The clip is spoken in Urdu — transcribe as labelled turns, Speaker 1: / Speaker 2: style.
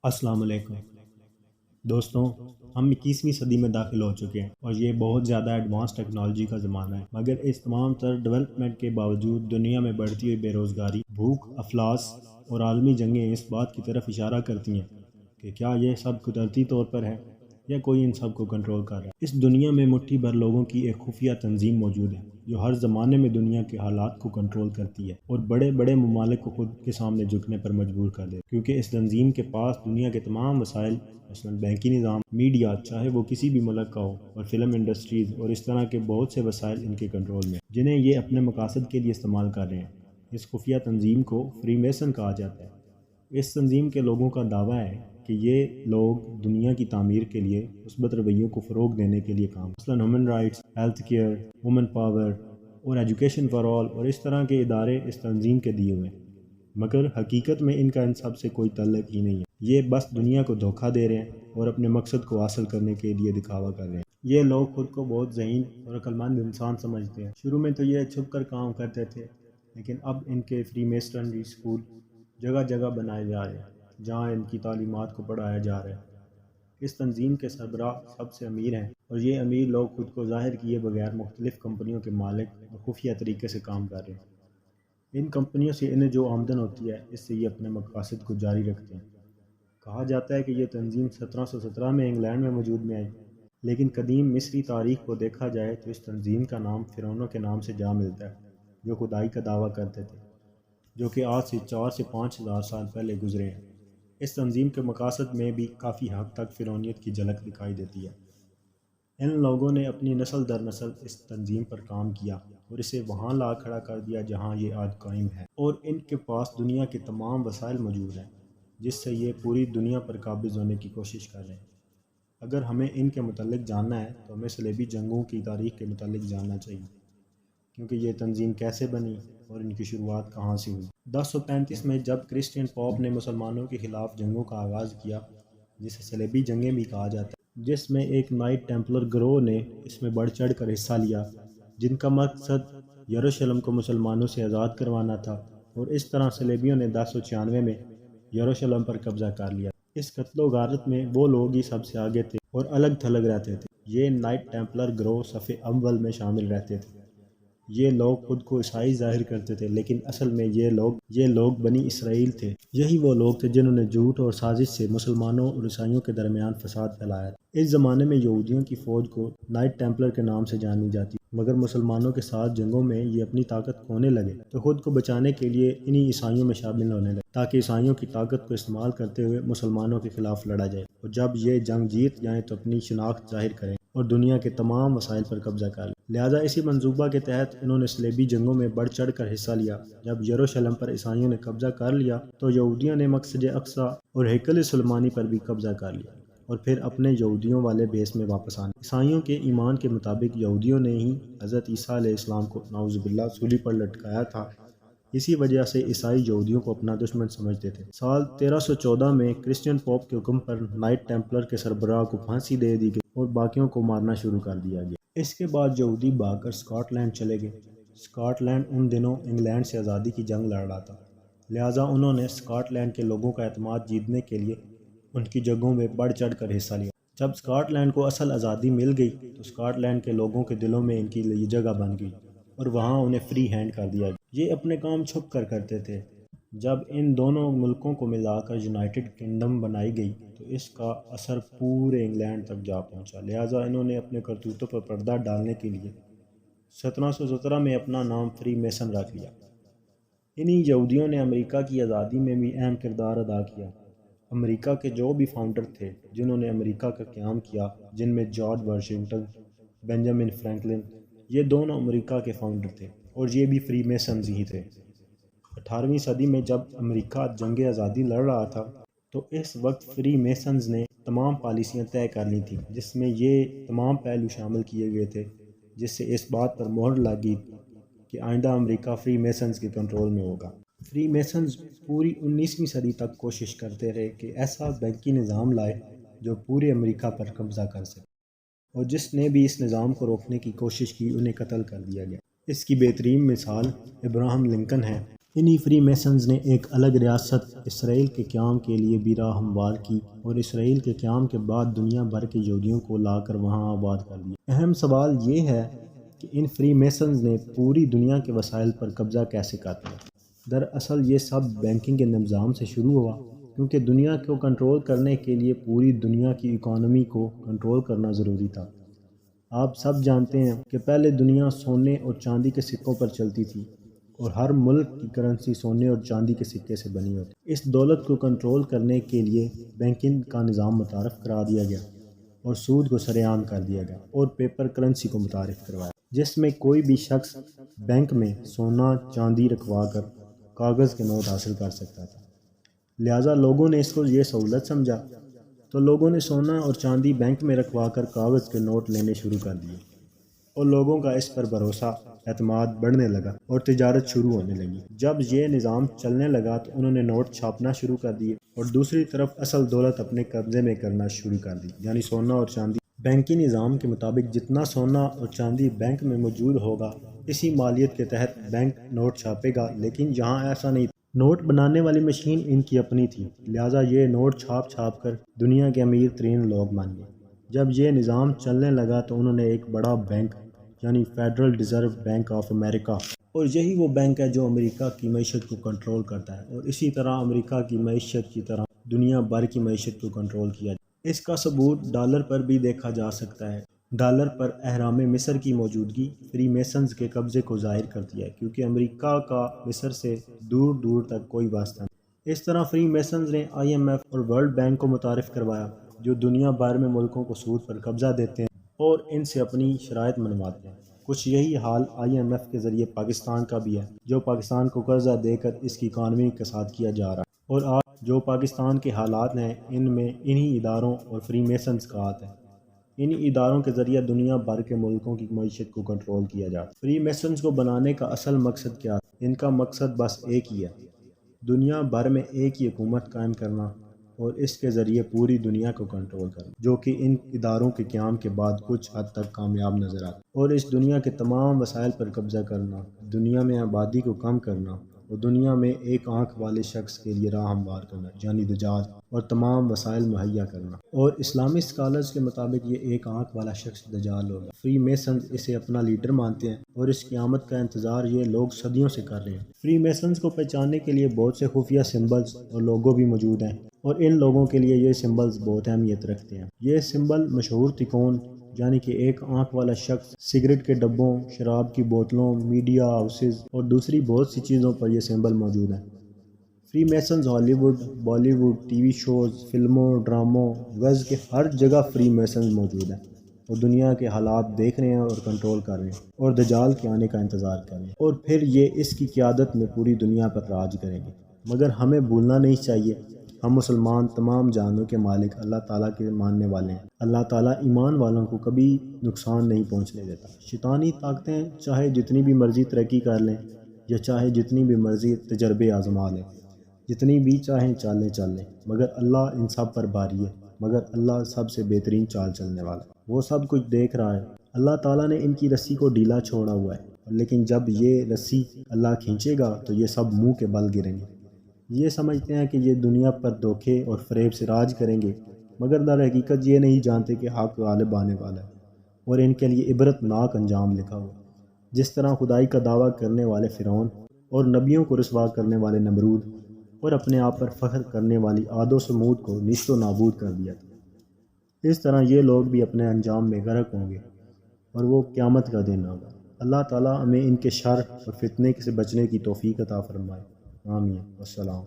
Speaker 1: السلام علیکم دوستوں، ہم 21ویں صدی میں داخل ہو چکے ہیں اور یہ بہت زیادہ ایڈوانس ٹیکنالوجی کا زمانہ ہے، مگر اس تمام تر ڈیولپمنٹ کے باوجود دنیا میں بڑھتی ہوئی بے روزگاری، بھوک، افلاس اور عالمی جنگیں اس بات کی طرف اشارہ کرتی ہیں کہ کیا یہ سب قدرتی طور پر ہے یا کوئی ان سب کو کنٹرول کر رہا ہے۔ اس دنیا میں مٹھی بھر لوگوں کی ایک خفیہ تنظیم موجود ہے جو ہر زمانے میں دنیا کے حالات کو کنٹرول کرتی ہے اور بڑے بڑے ممالک کو خود کے سامنے جھکنے پر مجبور کر دے، کیونکہ اس تنظیم کے پاس دنیا کے تمام وسائل، مثلا بینکی نظام، میڈیا چاہے وہ کسی بھی ملک کا ہو، اور فلم انڈسٹریز اور اس طرح کے بہت سے وسائل ان کے کنٹرول میں، جنہیں یہ اپنے مقاصد کے لیے استعمال کر رہے ہیں۔ اس خفیہ تنظیم کو فری میسن کہا جاتا ہے۔ اس تنظیم کے لوگوں کا دعویٰ ہے کہ یہ لوگ دنیا کی تعمیر کے لیے مثبت رویوں کو فروغ دینے کے لیے کام، مثلا human rights, health care, women power اور ایجوکیشن فار آل اور اس طرح کے ادارے اس تنظیم کے دیے ہوئے ہیں، مگر حقیقت میں ان کا ان سب سے کوئی تعلق ہی نہیں ہے۔ یہ بس دنیا کو دھوکہ دے رہے ہیں اور اپنے مقصد کو حاصل کرنے کے لیے دکھاوا کر رہے ہیں۔ یہ لوگ خود کو بہت ذہین اور عقلمند انسان سمجھتے ہیں۔ شروع میں تو یہ چھپ کر کام کرتے تھے، لیکن اب ان کے فری میسنری اسکول جگہ جگہ بنائے جا رہے ہیں جہاں ان کی تعلیمات کو پڑھایا جا رہا ہے۔ اس تنظیم کے سربراہ سب سے امیر ہیں اور یہ امیر لوگ خود کو ظاہر کیے بغیر مختلف کمپنیوں کے مالک اور خفیہ طریقے سے کام کر رہے ہیں۔ ان کمپنیوں سے انہیں جو آمدن ہوتی ہے اس سے یہ اپنے مقاصد کو جاری رکھتے ہیں۔ کہا جاتا ہے کہ یہ تنظیم 1717 میں انگلینڈ میں وجود میں آئی، لیکن قدیم مصری تاریخ کو دیکھا جائے تو اس تنظیم کا نام فرعونوں کے نام سے جا ملتا ہے جو خدائی کا دعویٰ کرتے تھے، جو کہ آج سے 4 سے 5 ہزار سال پہلے گزرے ہیں۔ اس تنظیم کے مقاصد میں بھی کافی حد تک فرعونیت کی جھلک دکھائی دیتی ہے۔ ان لوگوں نے اپنی نسل در نسل اس تنظیم پر کام کیا اور اسے وہاں لا کھڑا کر دیا جہاں یہ آج قائم ہے، اور ان کے پاس دنیا کے تمام وسائل موجود ہیں جس سے یہ پوری دنیا پر قابض ہونے کی کوشش کر رہے ہیں۔ اگر ہمیں ان کے متعلق جاننا ہے تو ہمیں صلیبی جنگوں کی تاریخ کے متعلق جاننا چاہیے، کیونکہ یہ تنظیم کیسے بنی اور ان کی شروعات کہاں سے ہوئی۔ 1035 میں جب کرسچین پوپ نے مسلمانوں کے خلاف جنگوں کا آغاز کیا، جسے صلیبی جنگیں بھی کہا جاتا ہے، جس میں ایک نائٹ ٹیمپلر گروہ نے اس میں بڑھ چڑھ کر حصہ لیا، جن کا مقصد یروشلم کو مسلمانوں سے آزاد کروانا تھا، اور اس طرح صلیبیوں نے 1096 میں یروشلم پر قبضہ کر لیا۔ اس قتل و غارت میں وہ لوگ ہی سب سے آگے تھے اور الگ تھلگ رہتے تھے۔ یہ نائٹ ٹیمپلر گروہ صف اول میں شامل رہتے تھے۔ یہ لوگ خود کو عیسائی ظاہر کرتے تھے، لیکن اصل میں یہ لوگ بنی اسرائیل تھے۔ یہی وہ لوگ تھے جنہوں نے جھوٹ اور سازش سے مسلمانوں اور عیسائیوں کے درمیان فساد پھیلایا تھا۔ اس زمانے میں یہودیوں کی فوج کو نائٹ ٹیمپلر کے نام سے جانی جاتی، مگر مسلمانوں کے ساتھ جنگوں میں یہ اپنی طاقت کھونے لگے تو خود کو بچانے کے لیے انہی عیسائیوں میں شامل ہونے لگے، تاکہ عیسائیوں کی طاقت کو استعمال کرتے ہوئے مسلمانوں کے خلاف لڑا جائے، اور جب یہ جنگ جیت جائیں تو اپنی شناخت ظاہر کریں اور دنیا کے تمام وسائل پر قبضہ کر لیں۔ لہٰذا اسی منصوبہ کے تحت انہوں نے صلیبی جنگوں میں بڑھ چڑھ کر حصہ لیا۔ جب یروشلم پر عیسائیوں نے قبضہ کر لیا تو یہودیوں نے مسجد اقصی اور ہیکل سلیمانی پر بھی قبضہ کر لیا اور پھر اپنے یہودیوں والے بیس میں واپس آنے۔ عیسائیوں کے ایمان کے مطابق یہودیوں نے ہی حضرت عیسیٰ علیہ السلام کو نعوذ باللہ سولی پر لٹکایا تھا، اسی وجہ سے عیسائی یہودیوں کو اپنا دشمن سمجھتے تھے۔ سال 1314 میں کرسچین پوپ کے حکم پر نائٹ ٹیمپلر کے سربراہ کو پھانسی دے دی گئی اور باقیوں کو مارنا شروع کر دیا گیا۔ اس کے بعد یہودی بھاگ کر اسکاٹ لینڈ چلے گئے۔ اسکاٹ لینڈ ان دنوں انگلینڈ سے آزادی کی جنگ لڑ رہا تھا، لہٰذا انہوں نے اسکاٹ لینڈ کے لوگوں کا اعتماد جیتنے کے لیے ان کی جنگوں میں بڑھ چڑھ کر حصہ لیا۔ جب اسکاٹ لینڈ کو اصل آزادی مل گئی تو اسکاٹ لینڈ کے لوگوں کے دلوں میں ان کی لیے جگہ بن گئی اور وہاں انہیں فری ہینڈ کر دیا گیا۔ یہ اپنے کام چھپ کر کرتے تھے۔ جب ان دونوں ملکوں کو ملا کر یونائیٹڈ کنگڈم بنائی گئی تو اس کا اثر پورے انگلینڈ تک جا پہنچا، لہٰذا انہوں نے اپنے کرتوتوں پر پردہ ڈالنے کے لیے 1717 میں اپنا نام فری میسن رکھ لیا۔ انہی یہودیوں نے امریکہ کی آزادی میں بھی اہم کردار ادا کیا۔ امریکہ کے جو بھی فاؤنڈر تھے جنہوں نے امریکہ کا قیام کیا، جن میں جارج واشنگٹن، بنجامن فرینکلن، یہ دونوں امریکہ کے فاؤنڈر تھے اور یہ بھی فری میسنز ہی تھے۔ 18ویں صدی میں جب امریکہ جنگ آزادی لڑ رہا تھا تو اس وقت فری میسنز نے تمام پالیسیاں طے کر لی تھیں، جس میں یہ تمام پہلو شامل کیے گئے تھے، جس سے اس بات پر مہر لگی کہ آئندہ امریکہ فری میسنز کے کنٹرول میں ہوگا۔ فری میسنز پوری 19ویں صدی تک کوشش کرتے رہے کہ ایسا بینکی نظام لائے جو پورے امریکہ پر قبضہ کر سکے، اور جس نے بھی اس نظام کو روکنے کی کوشش کی انہیں قتل کر دیا گیا۔ اس کی بہترین مثال ابراہم لنکن ہے، انہی فری میسنز نے ایک الگ ریاست اسرائیل کے قیام کے لیے بھی راہ ہموار کی اور اسرائیل کے قیام کے بعد دنیا بھر کے یہودیوں کو لا کر وہاں آباد کر دیا۔ اہم سوال یہ ہے کہ ان فری میسنز نے پوری دنیا کے وسائل پر قبضہ کیسے کر لیا؟ دراصل یہ سب بینکنگ کے نظام سے شروع ہوا، کیونکہ دنیا کو کنٹرول کرنے کے لیے پوری دنیا کی اکانومی کو کنٹرول کرنا ضروری تھا۔ آپ سب جانتے ہیں کہ پہلے دنیا سونے اور چاندی کے سکوں پر چلتی تھی اور ہر ملک کی کرنسی سونے اور چاندی کے سکے سے بنی ہوتی۔ اس دولت کو کنٹرول کرنے کے لیے بینکنگ کا نظام متعارف کرا دیا گیا اور سود کو سرے عام کر دیا گیا اور پیپر کرنسی کو متعارف کروایا، جس میں کوئی بھی شخص بینک میں سونا چاندی رکھوا کر کاغذ کے نوٹ حاصل کر سکتا تھا۔ لہٰذا لوگوں نے اس کو یہ سہولت سمجھا تو لوگوں نے سونا اور چاندی بینک میں رکھوا کر کاغذ کے نوٹ لینے شروع کر دیے اور لوگوں کا اس پر بھروسہ اعتماد بڑھنے لگا اور تجارت شروع ہونے لگی۔ جب یہ نظام چلنے لگا تو انہوں نے نوٹ چھاپنا شروع کر دیے اور دوسری طرف اصل دولت اپنے قبضے میں کرنا شروع کر دی، یعنی سونا اور چاندی۔ بینکی نظام کے مطابق جتنا سونا اور چاندی بینک میں موجود ہوگا اسی مالیت کے تحت بینک نوٹ چھاپے گا، لیکن یہاں ایسا نہیں تھا۔ نوٹ بنانے والی مشین ان کی اپنی تھی، لہٰذا یہ نوٹ چھاپ کر دنیا کے امیر ترین لوگ بن گئے۔ جب یہ نظام چلنے لگا تو انہوں نے ایک بڑا بینک یعنی federal reserve bank of America, اور یہی وہ بینک ہے جو امریکہ کی معیشت کو کنٹرول کرتا ہے، اور اسی طرح امریکہ کی معیشت کی طرح دنیا بھر کی معیشت کو کنٹرول کیا جائے۔ اس کا ثبوت ڈالر پر بھی دیکھا جا سکتا ہے۔ ڈالر پر اہرام مصر کی موجودگی فری میسنز کے قبضے کو ظاہر کرتی ہے، کیونکہ امریکہ کا مصر سے دور دور تک کوئی واسطہ نہیں۔ اس طرح فری میسنز نے IMF اور ورلڈ بینک کو متعارف کروایا، جو دنیا بھر میں ملکوں کو سود پر قبضہ دیتے ہیں اور ان سے اپنی شرائط منواتے ہیں۔ کچھ یہی حال IMF کے ذریعے پاکستان کا بھی ہے، جو پاکستان کو قرضہ دے کر اس کی اکانومی کا ساتھ کیا جا رہا ہے، اور آج جو پاکستان کے حالات ہیں ان میں انہی اداروں اور فری میسنز کا ہاتھ ہے۔ انہی اداروں کے ذریعے دنیا بھر کے ملکوں کی معیشت کو کنٹرول کیا جاتا ہے۔ فری میسنز کو بنانے کا اصل مقصد کیا تھا؟ ان کا مقصد بس ایک ہی ہے، دنیا بھر میں ایک ہی حکومت قائم کرنا اور اس کے ذریعے پوری دنیا کو کنٹرول کرنا، جو کہ ان اداروں کے قیام کے بعد کچھ حد تک کامیاب نظر آتا ہے، اور اس دنیا کے تمام وسائل پر قبضہ کرنا، دنیا میں آبادی کو کم کرنا اور دنیا میں ایک آنکھ والے شخص کے لیے راہ ہموار کرنا، یعنی دجال، اور تمام وسائل مہیا کرنا۔ اور اسلامی اسکالرز کے مطابق یہ ایک آنکھ والا شخص دجال ہوگا۔ فری میسنز اسے اپنا لیڈر مانتے ہیں اور اس قیامت کا انتظار یہ لوگ صدیوں سے کر رہے ہیں۔ فری میسنز کو پہچاننے کے لیے بہت سے خفیہ سمبلز اور لوگو بھی موجود ہیں، اور ان لوگوں کے لیے یہ سمبلز بہت اہمیت رکھتے ہیں۔ یہ سمبل مشہور تکون، یعنی کہ ایک آنکھ والا شخص، سگریٹ کے ڈبوں، شراب کی بوتلوں، میڈیا ہاؤسز اور دوسری بہت سی چیزوں پر یہ سمبل موجود ہیں۔ Freemasons Hollywood, Bollywood, TV shows, فلموں، ڈراموں، ویز کے ہر جگہ فری میسنز موجود ہیں اور دنیا کے حالات دیکھ رہے ہیں اور کنٹرول کر رہے ہیں اور دجال کے آنے کا انتظار کر رہے ہیں، اور پھر یہ اس کی قیادت میں پوری دنیا پر راج کریں گے۔ مگر ہمیں بھولنا نہیں چاہیے، ہم مسلمان تمام جہانوں کے مالک اللہ تعالیٰ کے ماننے والے ہیں۔ اللہ تعالیٰ ایمان والوں کو کبھی نقصان نہیں پہنچنے دیتا۔ شیطانی طاقتیں چاہے جتنی بھی مرضی ترقی کر لیں یا چاہے جتنی بھی مرضی تجربے آزما لیں، جتنی بھی چاہیں چالیں چل لیں، مگر اللہ ان سب پر باری ہے، مگر اللہ سب سے بہترین چال چلنے والا ہے۔ وہ سب کچھ دیکھ رہا ہے۔ اللہ تعالیٰ نے ان کی رسی کو ڈھیلا چھوڑا ہوا ہے، لیکن جب یہ رسی اللہ کھینچے گا تو یہ سب منہ کے بل گریں گے۔ یہ سمجھتے ہیں کہ یہ دنیا پر دھوکے اور فریب سے راج کریں گے، مگر در حقیقت یہ نہیں جانتے کہ حق غالب آنے والا ہے اور ان کے لیے عبرت ناک انجام لکھا ہوا۔ جس طرح خدائی کا دعویٰ کرنے والے فرعون اور نبیوں کو رسوا کرنے والے نمرود اور اپنے آپ پر فخر کرنے والی عاد و ثمود کو نیست و نابود کر دیا تھا، اس طرح یہ لوگ بھی اپنے انجام میں غرق ہوں گے اور وہ قیامت کا دن ہوگا۔ اللہ تعالیٰ ہمیں ان کے شر اور فتنے سے بچنے کی توفیق عطا فرمائے۔ آمین۔ والسلام۔